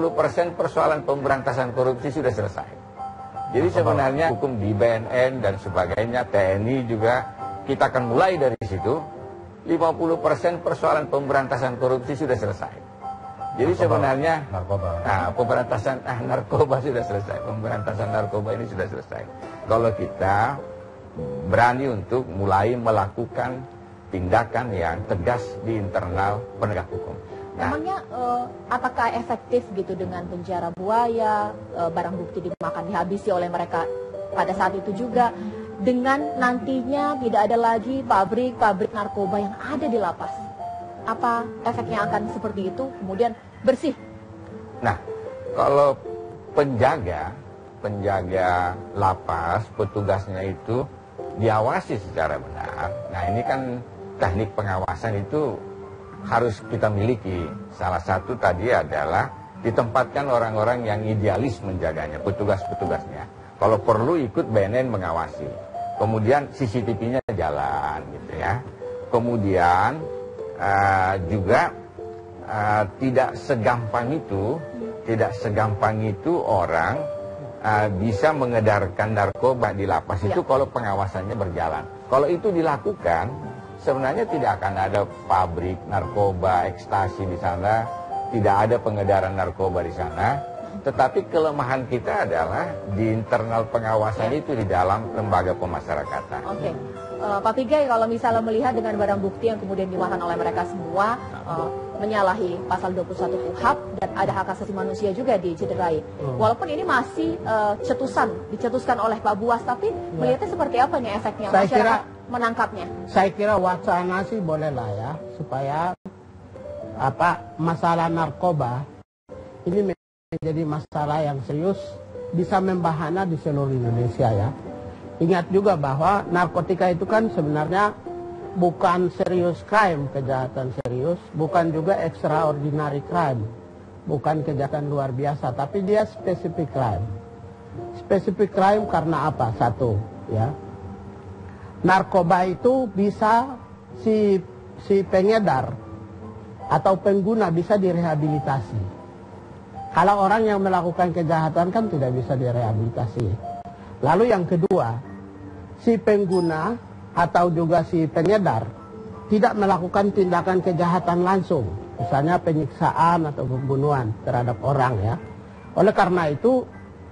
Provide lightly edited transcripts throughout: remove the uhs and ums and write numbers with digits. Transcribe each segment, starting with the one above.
50% persoalan pemberantasan korupsi sudah selesai. Jadi sebenarnya hukum di BNN dan sebagainya, TNI juga, kita akan mulai dari situ. 50% persoalan pemberantasan korupsi sudah selesai. Jadi sebenarnya pemberantasan narkoba sudah selesai. Pemberantasan narkoba ini sudah selesai. Kalau kita berani untuk mulai melakukan tindakan yang tegas di internal penegak hukum. Memangnya apakah efektif gitu dengan penjara buaya, barang bukti dimakan dihabisi oleh mereka pada saat itu juga, dengan nantinya tidak ada lagi pabrik-pabrik narkoba yang ada di lapas? Apa efeknya akan seperti itu, kemudian bersih? Nah, kalau penjaga lapas, petugasnya itu diawasi secara benar. Nah, ini kan teknik pengawasan itu harus kita miliki. Salah satu tadi adalah ditempatkan orang-orang yang idealis menjaganya, petugas-petugasnya. Kalau perlu ikut BNN mengawasi. Kemudian CCTV-nya jalan gitu ya. Kemudian juga tidak segampang itu orang bisa mengedarkan narkoba di lapas itu kalau pengawasannya berjalan. Kalau itu dilakukan, sebenarnya tidak akan ada pabrik narkoba, ekstasi di sana, tidak ada pengedaran narkoba di sana. Tetapi kelemahan kita adalah di internal pengawasan itu di dalam lembaga pemasyarakatan. Oke. Pak Pigai, kalau misalnya melihat dengan barang bukti yang kemudian dimakan oleh mereka semua, menyalahi pasal 21 KUHP dan ada hak asasi manusia juga dicederai. Walaupun ini masih dicetuskan oleh Pak Buas, tapi melihatnya seperti apa nih efeknya masyarakat menangkapnya? Saya kira wacana sih boleh lah ya, supaya masalah narkoba ini menjadi masalah yang serius, bisa membahana di seluruh Indonesia ya. Ingat juga bahwa narkotika itu kan sebenarnya bukan serius crime, kejahatan serius, bukan juga extraordinary crime, bukan kejahatan luar biasa, tapi dia specific crime. Specific crime karena apa? Satu, ya, narkoba itu bisa si pengedar atau pengguna bisa direhabilitasi. Kalau orang yang melakukan kejahatan kan tidak bisa direhabilitasi. Lalu yang kedua, si pengguna atau juga si pengedar tidak melakukan tindakan kejahatan langsung, misalnya penyiksaan atau pembunuhan terhadap orang ya. Oleh karena itu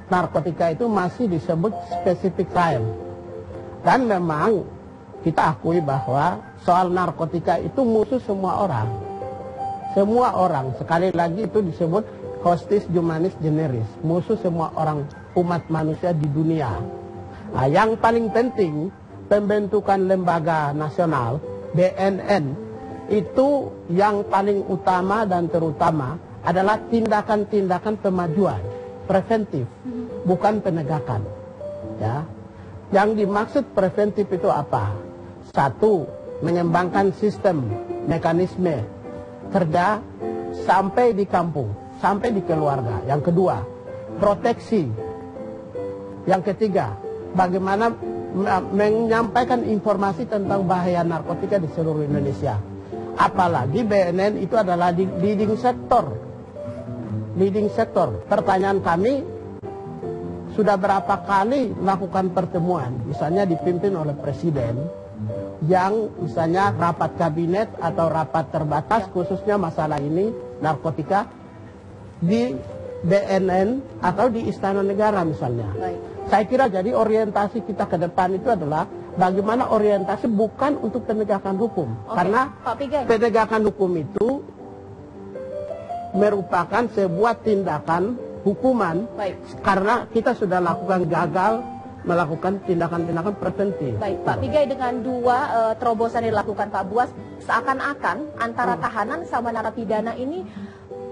narkotika itu masih disebut specific crime. Dan memang kita akui bahwa soal narkotika itu musuh semua orang. Semua orang, sekali lagi itu disebut hostis humanis generis, musuh semua orang, umat manusia di dunia. Nah, yang paling penting pembentukan lembaga nasional BNN itu yang paling utama dan terutama adalah tindakan-tindakan pemajuan preventif, bukan penegakan. Ya, yang dimaksud preventif itu apa? Satu, mengembangkan sistem mekanisme kerja sampai di kampung, sampai di keluarga. Yang kedua, proteksi. Yang ketiga, bagaimana menyampaikan informasi tentang bahaya narkotika di seluruh Indonesia. Apalagi BNN itu adalah leading sector. Leading sector. Pertanyaan kami, sudah berapa kali melakukan pertemuan, misalnya dipimpin oleh Presiden, yang misalnya rapat kabinet atau rapat terbatas khususnya masalah ini, narkotika, di BNN atau di Istana Negara misalnya. Baik. Saya kira jadi orientasi kita ke depan itu adalah bagaimana orientasi bukan untuk penegakan hukum. Karena penegakan hukum itu merupakan sebuah tindakan hukuman. Baik. Karena kita sudah lakukan gagal melakukan tindakan-tindakan preventif. Baik, Pak Pigai, dengan dua terobosan yang dilakukan Pak Buas, seakan-akan antara tahanan sama narapidana ini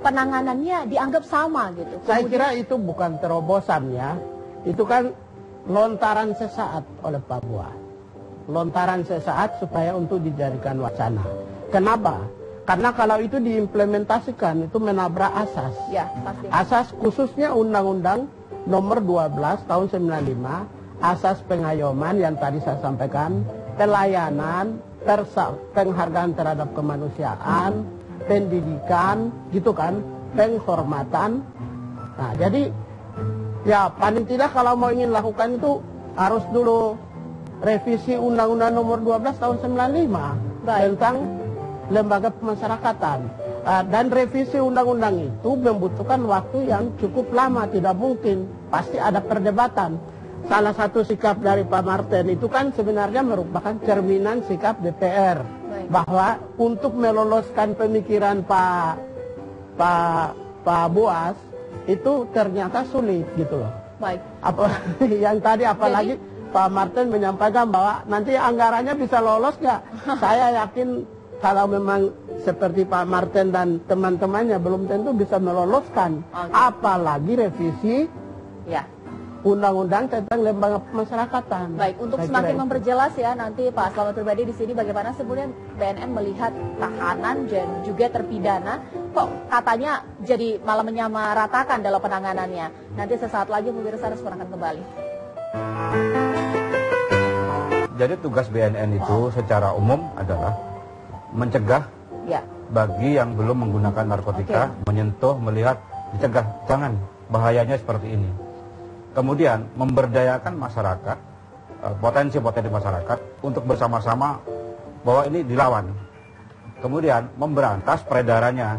penanganannya dianggap sama gitu. Saya kira itu bukan terobosan ya. Itu kan lontaran sesaat oleh Pak Buas. Lontaran sesaat supaya untuk dijadikan wacana. Kenapa? Karena kalau itu diimplementasikan itu menabrak asas. Ya, pasti. Asas khususnya Undang-Undang Nomor 12 tahun 95, asas pengayoman yang tadi saya sampaikan, pelayanan, penghargaan terhadap kemanusiaan, pendidikan, gitu kan. penghormatan. Nah, jadi ya paling tidak kalau mau ingin lakukan itu harus dulu revisi Undang-Undang Nomor 12 tahun 95 tentang lembaga pemasyarakatan. Dan revisi undang-undang itu membutuhkan waktu yang cukup lama, tidak mungkin. Pasti ada perdebatan. Salah satu sikap dari Pak Martin itu kan sebenarnya merupakan cerminan sikap DPR. Bahwa untuk meloloskan pemikiran Pak Buas itu ternyata sulit gitu loh. Baik. Yang tadi apalagi Pak Martin menyampaikan bahwa nanti anggarannya bisa lolos nggak? Saya yakin kalau memang seperti Pak Martin dan teman-temannya belum tentu bisa meloloskan. Apalagi revisi undang-undang tentang lembaga pemasyarakatan. Baik, untuk semakin memperjelas ya nanti Pak Slamet Pribadi di sini bagaimana sebenarnya BNN melihat tahanan dan juga terpidana kok katanya jadi malah menyamaratakan dalam penanganannya. Nanti sesaat lagi pemirsa harus akan kembali. Jadi tugas BNN itu secara umum adalah mencegah bagi yang belum menggunakan narkotika, menyentuh, melihat, dicegah, jangan, bahayanya seperti ini. Kemudian memberdayakan masyarakat, potensi-potensi masyarakat untuk bersama-sama bahwa ini dilawan. Kemudian memberantas peredarannya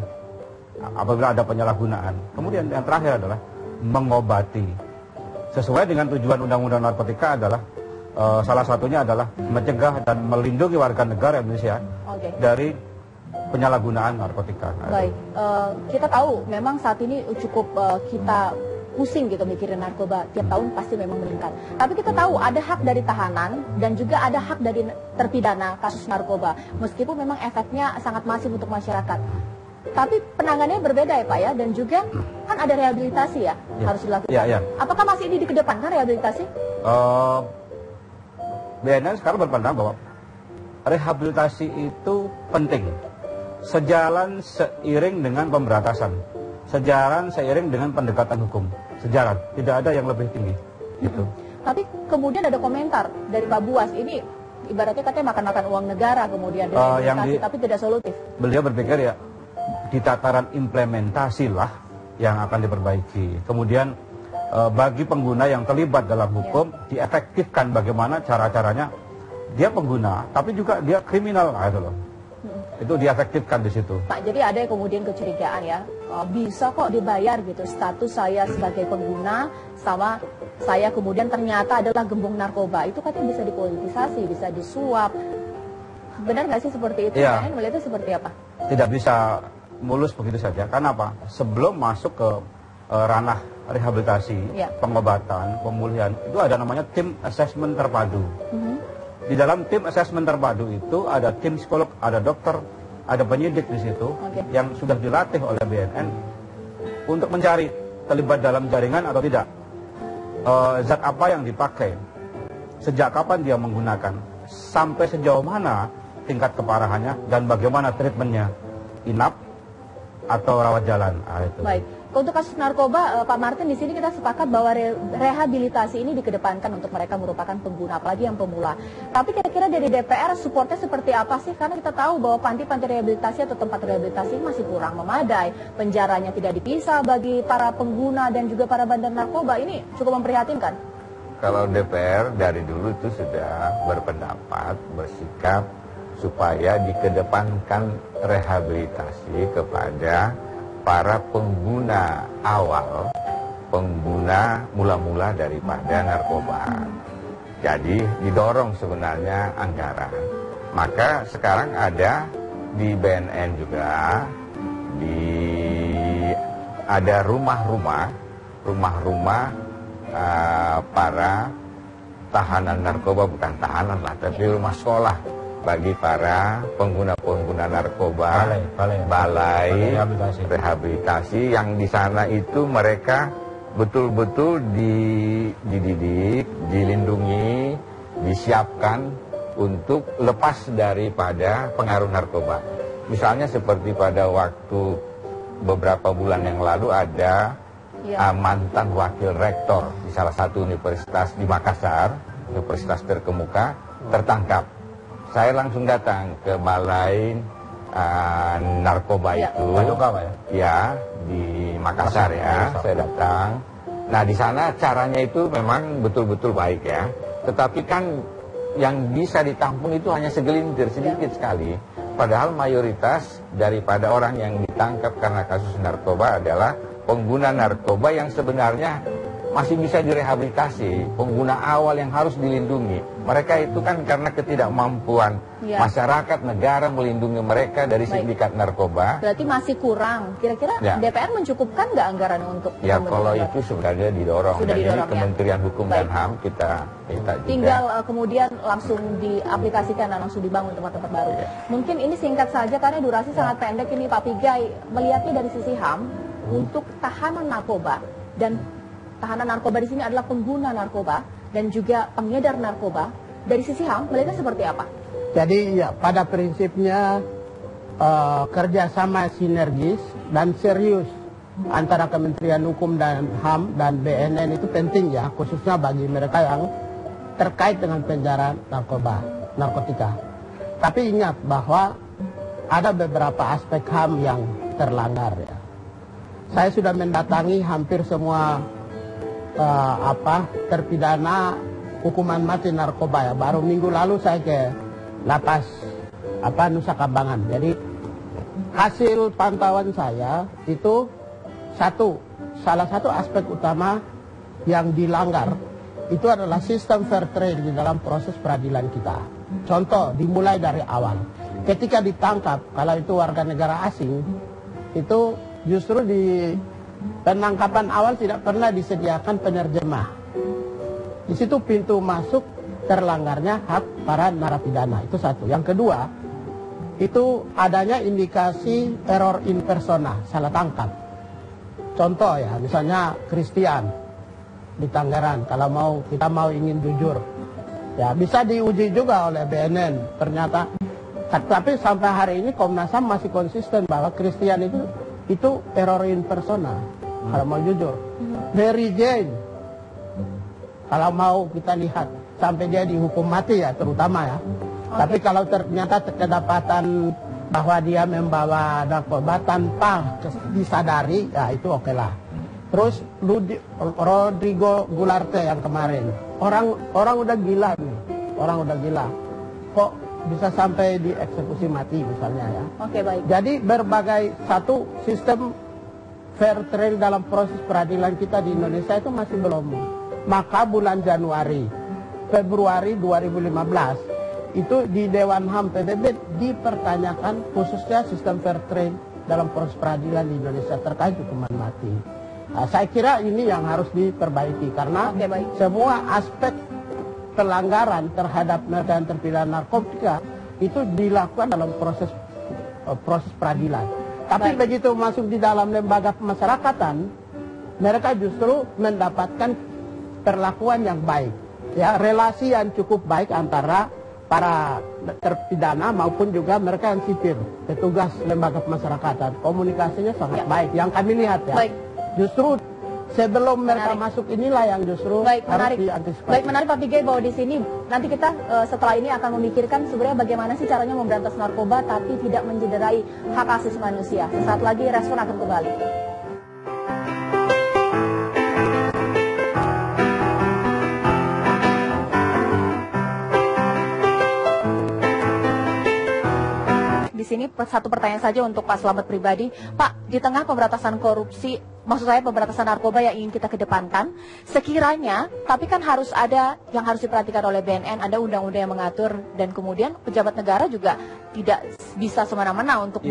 apabila ada penyalahgunaan. Kemudian yang terakhir adalah mengobati. Sesuai dengan tujuan Undang-Undang Narkotika adalah salah satunya adalah mencegah dan melindungi warga negara Indonesia dari penyalahgunaan narkotika. Baik, kita tahu memang saat ini cukup kita pusing gitu mikirin narkoba, tiap tahun pasti memang meningkat. Tapi kita tahu ada hak dari tahanan dan juga ada hak dari terpidana kasus narkoba. Meskipun memang efeknya sangat masif untuk masyarakat. Tapi penanganannya berbeda ya Pak ya, dan juga kan ada rehabilitasi ya, harus dilakukan. Apakah masih ini dikedepankan rehabilitasi? BNN sekarang berpandang bahwa rehabilitasi itu penting. Sejalan seiring dengan pemberantasan. Sejalan seiring dengan pendekatan hukum. Sejalan, tidak ada yang lebih tinggi. Gitu. Tapi kemudian ada komentar dari Pak Buas, ini ibaratnya katanya makan-makan uang negara kemudian rehabilitasi, tapi tidak solutif. Beliau berpikir ya, di tataran implementasi lah yang akan diperbaiki. Kemudian bagi pengguna yang terlibat dalam hukum, diefektifkan bagaimana cara-caranya. Dia pengguna, tapi juga dia kriminal, gitu loh. Itu diefektifkan di situ. Pak, jadi ada yang kemudian kecurigaan ya, bisa kok dibayar gitu status saya sebagai pengguna sama saya kemudian ternyata adalah gembong narkoba. Itu katanya bisa dipolitisasi, bisa disuap. Benar nggak sih seperti itu? BNN melihatnya seperti apa? Tidak bisa mulus begitu saja. Karena apa? Sebelum masuk ke ranah rehabilitasi, pengobatan, pemulihan, itu ada namanya tim assessment terpadu. Di dalam tim assessment terpadu itu ada tim psikolog, ada dokter, ada penyidik di situ yang sudah dilatih oleh BNN untuk mencari terlibat dalam jaringan atau tidak. Zat apa yang dipakai, sejak kapan dia menggunakan, sampai sejauh mana tingkat keparahannya, dan bagaimana treatmentnya, inap atau rawat jalan. Itu. Baik. Untuk kasus narkoba, Pak Martin, di sini kita sepakat bahwa rehabilitasi ini dikedepankan untuk mereka merupakan pengguna, apalagi yang pemula. Tapi kira-kira dari DPR supportnya seperti apa sih? Karena kita tahu bahwa panti-panti rehabilitasi atau tempat rehabilitasi masih kurang memadai. Penjaranya tidak dipisah bagi para pengguna dan juga para bandar narkoba. Ini cukup memprihatinkan. Kalau DPR dari dulu itu sudah berpendapat, bersikap supaya dikedepankan rehabilitasi kepada para pengguna awal, pengguna mula-mula daripada narkoba. Jadi didorong sebenarnya anggaran. Maka sekarang ada di BNN juga, ada rumah-rumah para tahanan narkoba, bukan tahanan lah, tapi rumah sekolah bagi para pengguna-pengguna narkoba, balai rehabilitasi yang di sana itu mereka betul-betul dididik, dilindungi, disiapkan untuk lepas daripada pengaruh narkoba. Misalnya seperti pada waktu beberapa bulan yang lalu ada mantan wakil rektor di salah satu universitas di Makassar, universitas terkemuka, tertangkap. Saya langsung datang ke balai narkoba itu. Ya, di Makassar ya, saya datang. Nah, di sana caranya itu memang betul-betul baik ya. Tetapi kan yang bisa ditampung itu hanya segelintir, sedikit sekali. Padahal mayoritas daripada orang yang ditangkap karena kasus narkoba adalah pengguna narkoba yang sebenarnya masih bisa direhabilitasi, pengguna awal yang harus dilindungi. Mereka itu kan karena ketidakmampuan masyarakat, negara melindungi mereka dari sindikat narkoba. Berarti masih kurang. Kira-kira DPR mencukupkan nggak anggaran untuk kalau itu sebenarnya didorong. Sudah Dan didorong, ini Kementerian Hukum dan HAM kita minta juga. Tinggal kemudian langsung diaplikasikan dan langsung dibangun tempat-tempat baru. Mungkin ini singkat saja karena durasi sangat pendek ini Pak Pigai. Melihatnya dari sisi HAM, untuk tahanan narkoba dan tahanan narkoba di sini adalah pengguna narkoba dan juga pengedar narkoba. Dari sisi HAM, melihatnya seperti apa? Jadi ya pada prinsipnya kerjasama sinergis dan serius antara Kementerian Hukum dan HAM dan BNN itu penting ya, khususnya bagi mereka yang terkait dengan penjara narkotika. Tapi ingat bahwa ada beberapa aspek HAM yang terlanggar ya. Saya sudah mendatangi hampir semua terpidana hukuman mati narkoba ya. Baru minggu lalu saya ke lapas Nusa Kambangan. Jadi hasil pantauan saya itu salah satu aspek utama yang dilanggar itu adalah sistem fair trade di dalam proses peradilan kita. Contoh dimulai dari awal. Ketika ditangkap, kalau itu warga negara asing, itu justru di penangkapan awal tidak pernah disediakan penerjemah. Di situ pintu masuk terlanggarnya hak para narapidana. Itu satu. Yang kedua, itu adanya indikasi error in persona, salah tangkap. Contoh ya, misalnya Christian di Tangerang, kalau kita mau ingin jujur, ya bisa diuji juga oleh BNN. Ternyata, tapi sampai hari ini Komnas HAM masih konsisten bahwa Christian itu error in persona, kalau mau jujur. Mary Jane, kalau mau kita lihat, sampai dia dihukum mati ya, terutama ya. Tapi kalau ternyata kedapatan bahwa dia membawa narkoba tanpa disadari, ya itu oke lah. Terus Rodrigo Gularte yang kemarin, orang udah gila nih, orang udah gila. Kok bisa sampai dieksekusi mati misalnya ya. Oke, baik. Jadi berbagai satu sistem fair trial dalam proses peradilan kita di Indonesia itu masih belum. Maka bulan Februari 2015 itu di Dewan HAM PBB dipertanyakan khususnya sistem fair trial dalam proses peradilan di Indonesia terkait hukuman mati. Nah, saya kira ini yang harus diperbaiki karena semua aspek pelanggaran terhadap mereka yang terpidana narkotika itu dilakukan dalam proses peradilan. Tapi begitu masuk di dalam lembaga pemasyarakatan, mereka justru mendapatkan perlakuan yang baik, ya, relasi yang cukup baik antara para terpidana maupun juga mereka yang sipil, petugas lembaga pemasyarakatan. Komunikasinya sangat baik yang kami lihat ya. Justru sebelum mereka masuk inilah yang justru harus diantisipasi. Baik, menarik Pak Pigai bahwa di sini nanti kita setelah ini akan memikirkan sebenarnya bagaimana sih caranya memberantas narkoba tapi tidak mencederai hak asasi manusia. Sesaat lagi Respon akan kembali. Di sini satu pertanyaan saja untuk Pak Slamet pribadi. Pak, di tengah pemberantasan korupsi, maksud saya pemberantasan narkoba yang ingin kita kedepankan, sekiranya, tapi kan harus ada yang harus diperhatikan oleh BNN, ada undang-undang yang mengatur, dan kemudian pejabat negara juga tidak bisa semena-mena untuk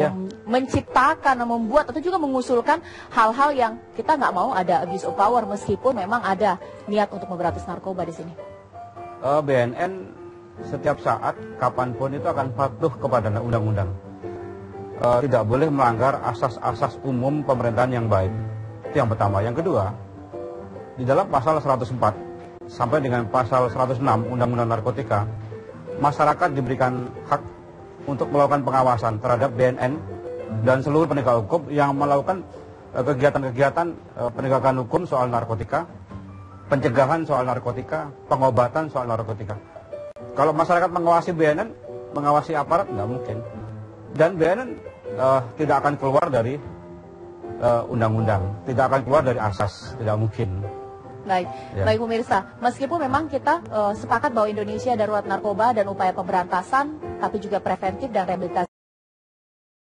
menciptakan, membuat, atau juga mengusulkan hal-hal yang kita nggak mau ada abuse of power, meskipun memang ada niat untuk memberantas narkoba di sini. BNN setiap saat, kapanpun itu akan patuh kepada undang-undang. Tidak boleh melanggar asas-asas umum pemerintahan yang baik. Itu yang pertama. Yang kedua, di dalam pasal 104 sampai dengan pasal 106 Undang-Undang Narkotika, masyarakat diberikan hak untuk melakukan pengawasan terhadap BNN dan seluruh penegak hukum yang melakukan kegiatan-kegiatan penegakan hukum soal narkotika, pencegahan soal narkotika, pengobatan soal narkotika. Kalau masyarakat mengawasi BNN, mengawasi aparat, nggak mungkin. Dan BNN tidak akan keluar dari undang-undang, tidak akan keluar dari asas, tidak mungkin. Baik, Ya. baik pemirsa. Meskipun memang kita sepakat bahwa Indonesia darurat narkoba dan upaya pemberantasan, tapi juga preventif dan rehabilitasi